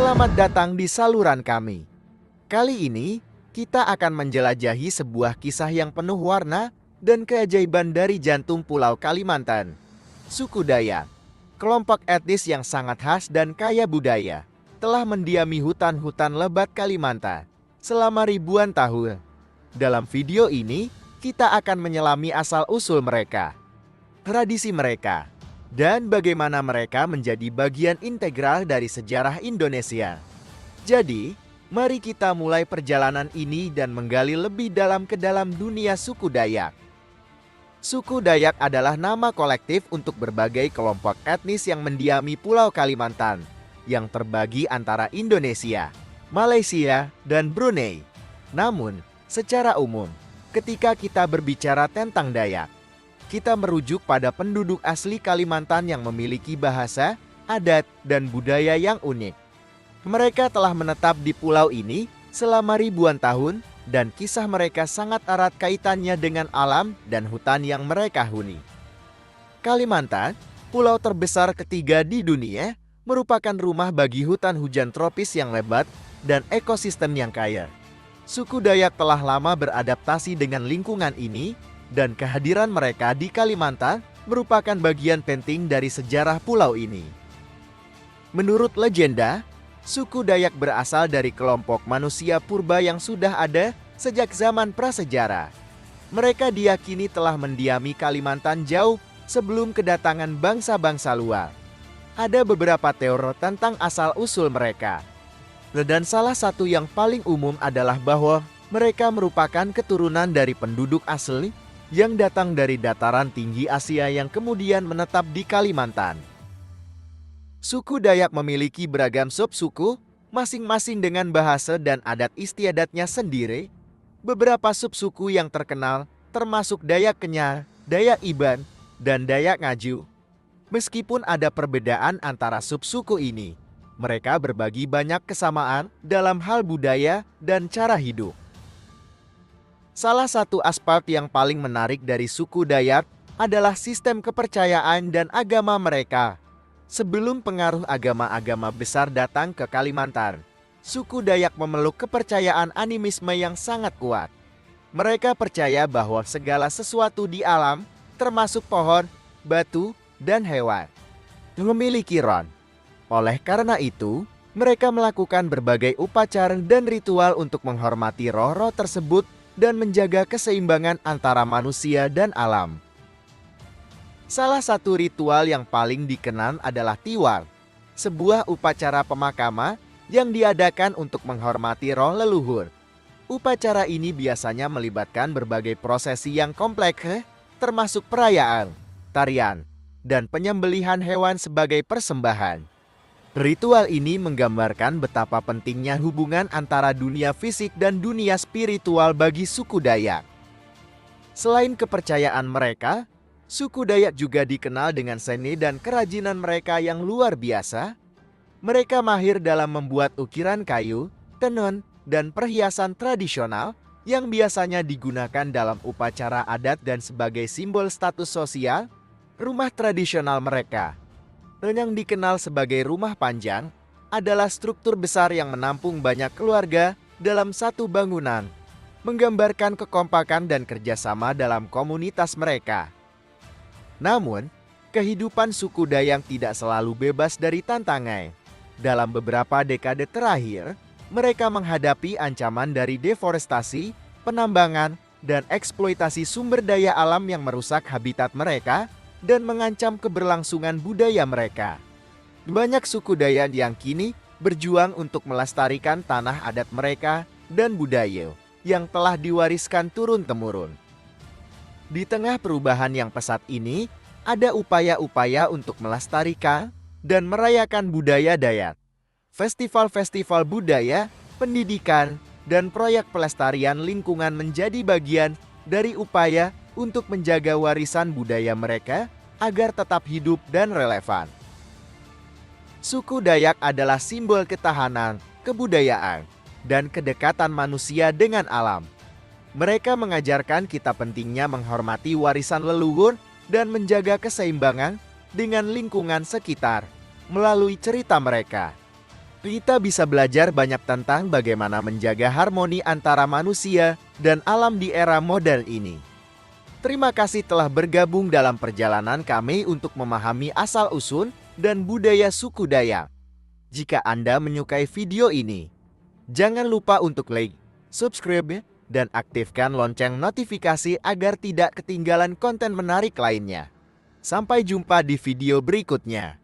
Selamat datang di saluran kami. Kali ini, kita akan menjelajahi sebuah kisah yang penuh warna dan keajaiban dari jantung Pulau Kalimantan. Suku Dayak, kelompok etnis yang sangat khas dan kaya budaya, telah mendiami hutan-hutan lebat Kalimantan selama ribuan tahun. Dalam video ini, kita akan menyelami asal-usul mereka, tradisi mereka, dan bagaimana mereka menjadi bagian integral dari sejarah Indonesia. Jadi, mari kita mulai perjalanan ini dan menggali lebih dalam ke dalam dunia suku Dayak. Suku Dayak adalah nama kolektif untuk berbagai kelompok etnis yang mendiami Pulau Kalimantan, yang terbagi antara Indonesia, Malaysia, dan Brunei. Namun, secara umum, ketika kita berbicara tentang Dayak, kita merujuk pada penduduk asli Kalimantan yang memiliki bahasa, adat, dan budaya yang unik. Mereka telah menetap di pulau ini selama ribuan tahun, dan kisah mereka sangat erat kaitannya dengan alam dan hutan yang mereka huni. Kalimantan, pulau terbesar ketiga di dunia, merupakan rumah bagi hutan hujan tropis yang lebat dan ekosistem yang kaya. Suku Dayak telah lama beradaptasi dengan lingkungan ini, dan kehadiran mereka di Kalimantan merupakan bagian penting dari sejarah pulau ini. Menurut legenda, suku Dayak berasal dari kelompok manusia purba yang sudah ada sejak zaman prasejarah. Mereka diyakini telah mendiami Kalimantan jauh sebelum kedatangan bangsa-bangsa luar. Ada beberapa teori tentang asal-usul mereka, dan salah satu yang paling umum adalah bahwa mereka merupakan keturunan dari penduduk asli yang datang dari dataran tinggi Asia yang kemudian menetap di Kalimantan. Suku Dayak memiliki beragam subsuku, masing-masing dengan bahasa dan adat istiadatnya sendiri. Beberapa subsuku yang terkenal termasuk Dayak Kenyar, Dayak Iban, dan Dayak Ngaju. Meskipun ada perbedaan antara subsuku ini, mereka berbagi banyak kesamaan dalam hal budaya dan cara hidup. Salah satu aspek yang paling menarik dari suku Dayak adalah sistem kepercayaan dan agama mereka. Sebelum pengaruh agama-agama besar datang ke Kalimantan, suku Dayak memeluk kepercayaan animisme yang sangat kuat. Mereka percaya bahwa segala sesuatu di alam, termasuk pohon, batu, dan hewan, memiliki roh. Oleh karena itu, mereka melakukan berbagai upacara dan ritual untuk menghormati roh-roh tersebut dan menjaga keseimbangan antara manusia dan alam. Salah satu ritual yang paling dikenal adalah Tiwal, sebuah upacara pemakaman yang diadakan untuk menghormati roh leluhur. Upacara ini biasanya melibatkan berbagai prosesi yang kompleks, termasuk perayaan, tarian, dan penyembelihan hewan sebagai persembahan. Ritual ini menggambarkan betapa pentingnya hubungan antara dunia fisik dan dunia spiritual bagi suku Dayak. Selain kepercayaan mereka, suku Dayak juga dikenal dengan seni dan kerajinan mereka yang luar biasa. Mereka mahir dalam membuat ukiran kayu, tenun, dan perhiasan tradisional yang biasanya digunakan dalam upacara adat dan sebagai simbol status sosial. Rumah tradisional mereka, yang dikenal sebagai rumah panjang, adalah struktur besar yang menampung banyak keluarga dalam satu bangunan, menggambarkan kekompakan dan kerjasama dalam komunitas mereka. Namun, kehidupan suku Dayak tidak selalu bebas dari tantangan. Dalam beberapa dekade terakhir, mereka menghadapi ancaman dari deforestasi, penambangan, dan eksploitasi sumber daya alam yang merusak habitat mereka dan mengancam keberlangsungan budaya mereka. Banyak suku Dayak yang kini berjuang untuk melestarikan tanah adat mereka dan budaya yang telah diwariskan turun-temurun. Di tengah perubahan yang pesat ini, ada upaya-upaya untuk melestarikan dan merayakan budaya Dayak. Festival-festival budaya, pendidikan, dan proyek pelestarian lingkungan menjadi bagian dari upaya untuk menjaga warisan budaya mereka agar tetap hidup dan relevan. Suku Dayak adalah simbol ketahanan, kebudayaan, dan kedekatan manusia dengan alam. Mereka mengajarkan kita pentingnya menghormati warisan leluhur dan menjaga keseimbangan dengan lingkungan sekitar melalui cerita mereka. Kita bisa belajar banyak tentang bagaimana menjaga harmoni antara manusia dan alam di era modern ini. Terima kasih telah bergabung dalam perjalanan kami untuk memahami asal-usul dan budaya suku Dayak. Jika Anda menyukai video ini, jangan lupa untuk like, subscribe, dan aktifkan lonceng notifikasi agar tidak ketinggalan konten menarik lainnya. Sampai jumpa di video berikutnya.